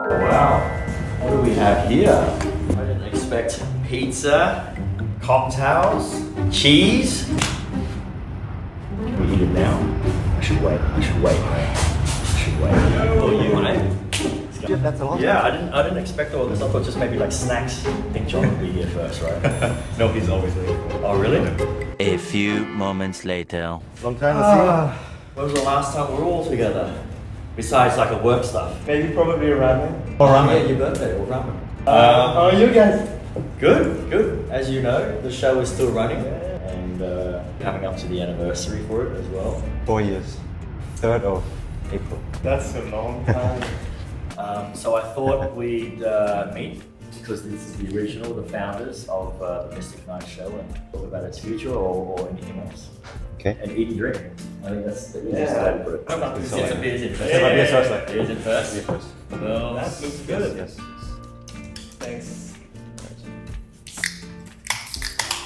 Wow, what do we have here? I didn't expect pizza, cocktails, cheese. Can we eat it now? I should wait. Oh, you, mate? That's a lot. Yeah, I didn't expect all this. I thought just maybe like snacks. I think John would be here first, right? No, he's always late. Oh, really? A few moments later. Long time no When was the last time we were all together? Besides like a work stuff. see. Maybe probably ramen. Yeah, your birthday or ramen. How are you guys? Good. As you know, the show is still running and coming up to the anniversary for it as well. 4 years. 3rd of April. That's a long time. So I thought we'd meet because this is the original, the founders of the Mystic Night Show, and talk about its future or anything else. Okay. And eat and drink. I think that's the easiest way to put it. It's a beers in first. Beers in first. Well, That looks good. Yes. Thanks.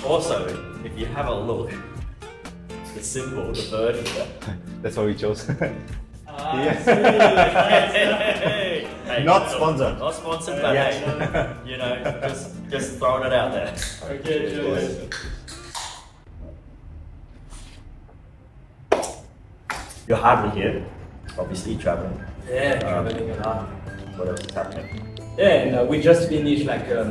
Also, if you have a look, the symbol, the bird here. That's what we chose. Hey, Not sponsored. Not sponsored, but hey, you know, just throwing it out there. Okay, cheers. You're hardly here, obviously traveling. Yeah, traveling a lot. What else is happening? Yeah, and we just finished like a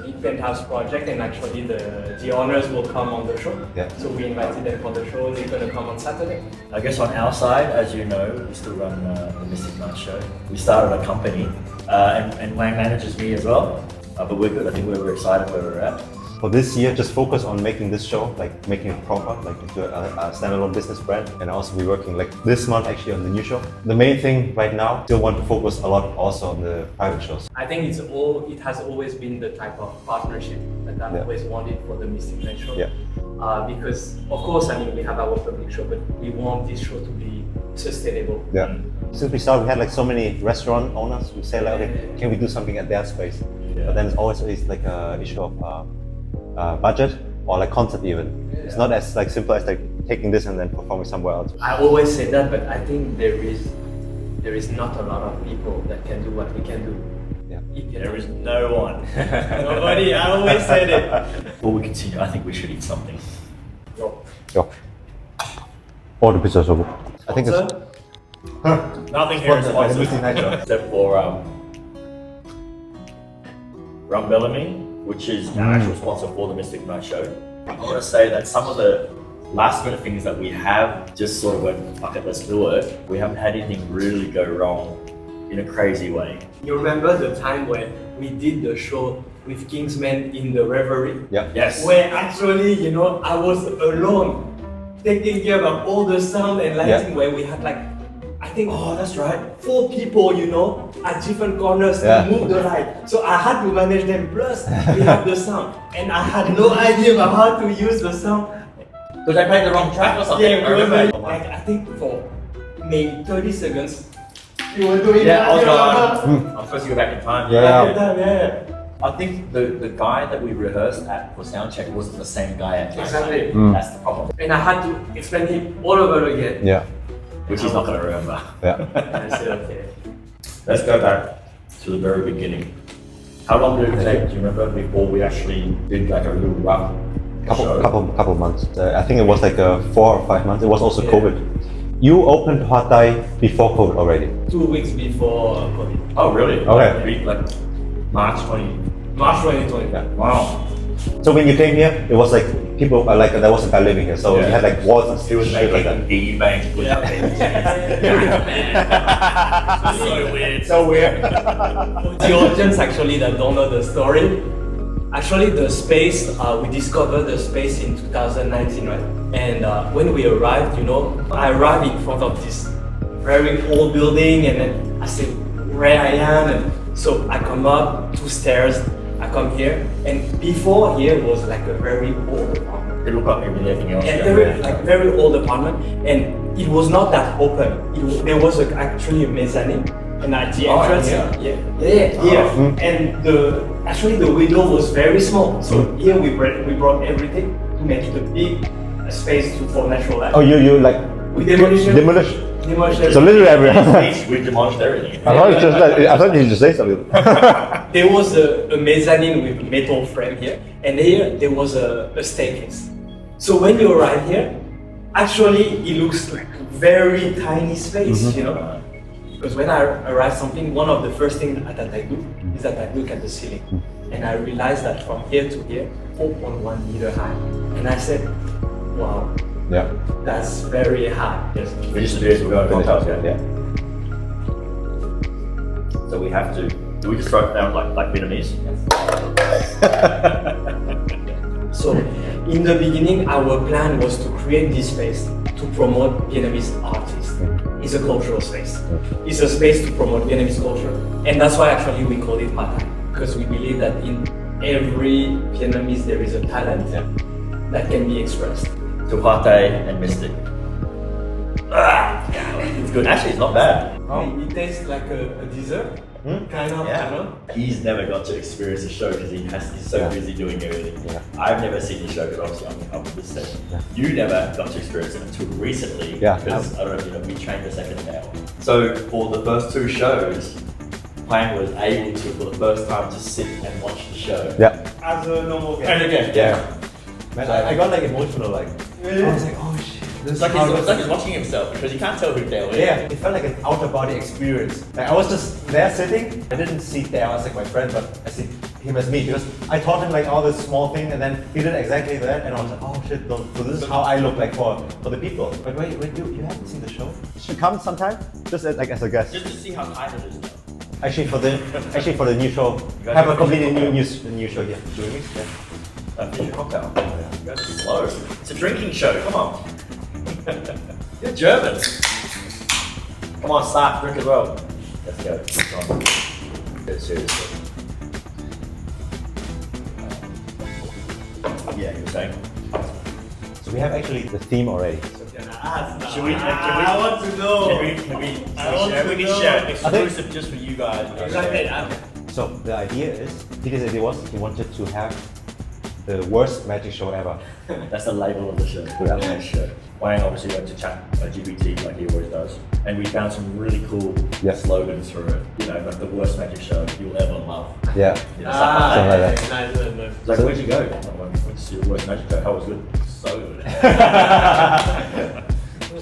big penthouse project, and actually the owners will come on the show. Yeah. So we invited them for the show. They're gonna come on Saturday. I guess on our side, as you know, we still run the Mystic Night Show. We started a company, and Wang manages me as well. But we're good. I think we're excited where we're at. For this year, just focus on making this show, like making it proper, like into a standalone business brand, and also be working like this month actually on the new show. The main thing right now, still want to focus a lot also on the private shows. I think it has always been the type of partnership that I've always wanted for the Mystic Night Show. Yeah. Because of course, I mean, we have our public show, but we want this show to be sustainable. Yeah. Since we started, we had like so many restaurant owners who say like, okay, can we do something at their space? Yeah. But then it's always like a issue of budget or like concept even. It's not as like simple as like taking this and then performing somewhere else. I always say that, but I think there is not a lot of people that can do what we can do. Yeah. There is no one. Nobody. I always said it. Before we continue, I think we should eat something. Yo. All the pizzas over. I think it's Nothing here is Sponsored by the sponsored. Mystic Night Show. Except for Rum Bellamy, which is an actual sponsor for the Mystic Night Show. I want to say that some of the last minute things that we have just sort of went, fuck it, let's do it. We haven't had anything really go wrong in a crazy way. You remember the time when we did the show with Kingsman in the Reverie? Yeah. Yes. Where actually, you know, I was alone taking care of all the sound and lighting, where we had like, I think, Oh, that's right. 4 people, you know, at different corners Yeah. to move the light. So I had to manage them, plus we have the sound. And I had no idea about how to use the sound. Because I played the wrong track or something. Yeah, I remember. like, I think for maybe 30 seconds, you were doing Yeah, I was that. going. I'm supposed to go back in time. Yeah. I think the guy that we rehearsed at for sound check wasn't the same guy at Exactly. That's the problem. And I had to explain him all over again. Yeah. Which he's not going to remember. Yeah. And I said, okay. Let's go back to the very beginning. How long did it take, do you remember, before we actually did like a real rough show? Couple months. I think it was like 4 or 5 months. It was also Yeah. COVID. You opened Hot Thai before COVID already. 2 weeks before COVID. Oh, really? Okay. Like March 20. March 2020. Yeah. Wow. So when you came here, it was like people are like there was a guy living here, so Yeah. you had like walls and He was shit like making that. piggy bank with So weird. So weird. The audience actually that don't know the story, actually the space, we discovered the space in 2019, right? And when we arrived, you know, I arrived in front of this very old building, and then I said, where I am, and so I come up 2 stairs, I come here, and before here was like a very old apartment. It looked like everything else. And Yeah. very old apartment, and it was not that open. There was actually a mezzanine, and at the entrance, and actually the window was very small. So here we brought everything to make it a big space for natural light. Oh, you like We demolished. demolished. demolished So everything. literally everywhere. We demolished everything. I thought you just say something. There was a mezzanine with metal frame here, and here there was a staircase. So when you arrive here, actually it looks like a very tiny space, you know. Because when I arrive something, one of the first things that I do is that I look at the ceiling, and I realized that from here to here, 4.1 meter high, and I said, wow, Yeah. that's very high. Yes. We used to do this, we got a cocktails, Yeah. So we have to. Do we just throw it down like Vietnamese? So, in the beginning, our plan was to create this space to promote Vietnamese artists. It's a cultural space. It's a space to promote Vietnamese culture. And that's why actually we call it Patai. Because we believe that in every Vietnamese there is a talent that can be expressed. To Pate and Mystic. It's good. Actually, it's not bad. It tastes like a dessert, kind of. He's never got to experience a show because he's so busy doing everything. Yeah. I've never seen the show because obviously I'm up with this station. You never got to experience it until recently. Yeah. Because I don't know if you know, we trained the second hour. So for the first two shows, Huang was able to, for the first time, to sit and watch the show. Yeah. As a normal guest. And again. Yeah. Man, I got like emotional, like Really? I was like, oh shit. This It's like, is it's like he's watching himself because he can't tell who Dale is. Yeah, it felt like an out of body experience. Like I was just there sitting. I didn't see Dale as like my friend, but I see him as me because I taught him like all this small thing, and then he did exactly that, and I was like, oh shit, no. So this is how I look like for the people. But wait, you haven't seen the show? You should come sometime, just as a guest. Just to see how tight it is now. Actually, for the new show, guys have a are completely new show here. Doing it? Yeah. Finish your cocktail. You guys are slow. It's a drinking show, come on. You're German. Come on, start, drink as well. Let's go. Come on. Get seriously. Yeah, you were saying? So we have actually the theme already. Should we, I want to know. Can we share exclusive just for you guys? So the idea is, Peter's idea was he wanted to have the worst magic show ever. That's the label of the show. Yeah. The next show. Wayne obviously went to chat LGBT like he always does, and we found some really cool slogans for it. You know, like the worst magic show you'll ever love. Yeah. You know, something like that. Nice. It's like, where'd you go? I went to see the worst magic show. How was it good? So good.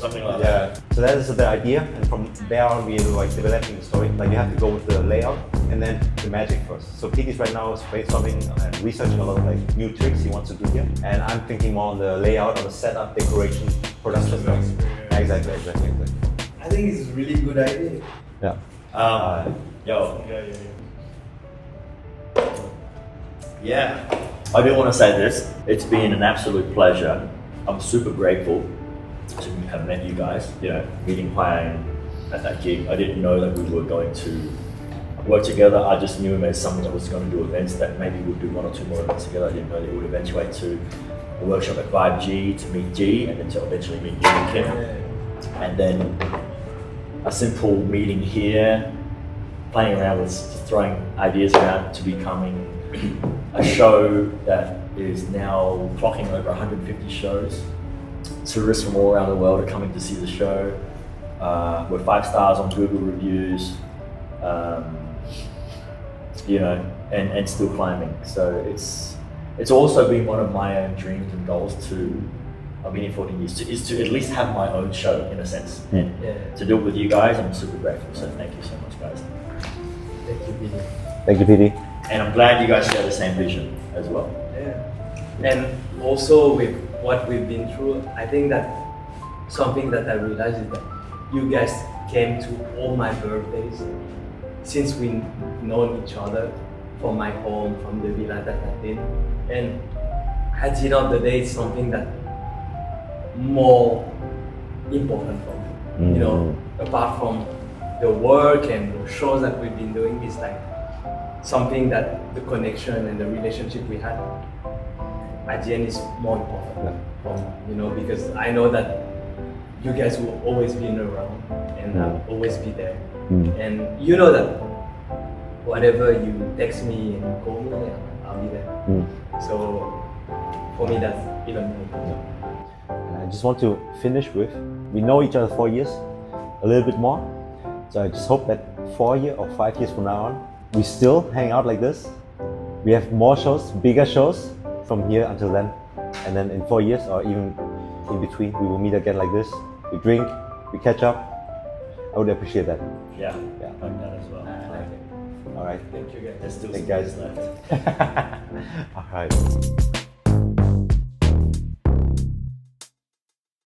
Something like that. Yeah. So that is the idea, and from there on we're like developing the story. Like you have to go with the layout and then the magic first. So Petey's right now is brainstorming and researching a lot of like new tricks he wants to do here, and I'm thinking more on the layout, on the setup, decoration, production stuff. Exactly. I think it's a really good idea. Yeah. Yo. Yeah. I do want to say this. It's been an absolute pleasure. I'm super grateful to have met you guys. You know, meeting Huang at that gig. I didn't know that we were going to work together. I just knew him as someone that was going to do events, that maybe we'll do one or two more events together. I didn't know that it would eventuate to a workshop at 5G to meet G, and then to eventually meet you and Kim. And then a simple meeting here, playing around with just throwing ideas around to becoming a show that is now clocking over 150 shows. Tourists from all around the world are coming to see the show. We're 5 stars on Google reviews, you know, and still climbing. So it's also been one of my own dreams and goals to, I've been here 14 years, is to at least have my own show in a sense. And to do it with you guys, I'm super grateful. So thank you so much, guys. Thank you, Billy. Thank you, Petey. And I'm glad you guys share the same vision as well. Yeah. And also with what we've been through, I think that something that I realized is that you guys came to all my birthdays since we've known each other, from my home, from the villa that I've been. And at the end of the day, it's something that more important for me. You know, apart from the work and the shows that we've been doing, it's like something that the connection and the relationship we had at the end is more important for me, you know, because I know that you guys will always be around and I'll always be there. And you know that whatever you text me and you call me, I'll be there. So for me, that's even more important. And I just want to finish with, we know each other 4 years, a little bit more. So I just hope that 4 years or 5 years from now on, we still hang out like this. We have more shows, bigger shows from here until then. And then in 4 years or even in between, we will meet again like this. We drink, we catch up. I would appreciate that. Yeah, Yeah. like that as well. All right. Thank you guys. There's still Thank some you, guys. days left. All right.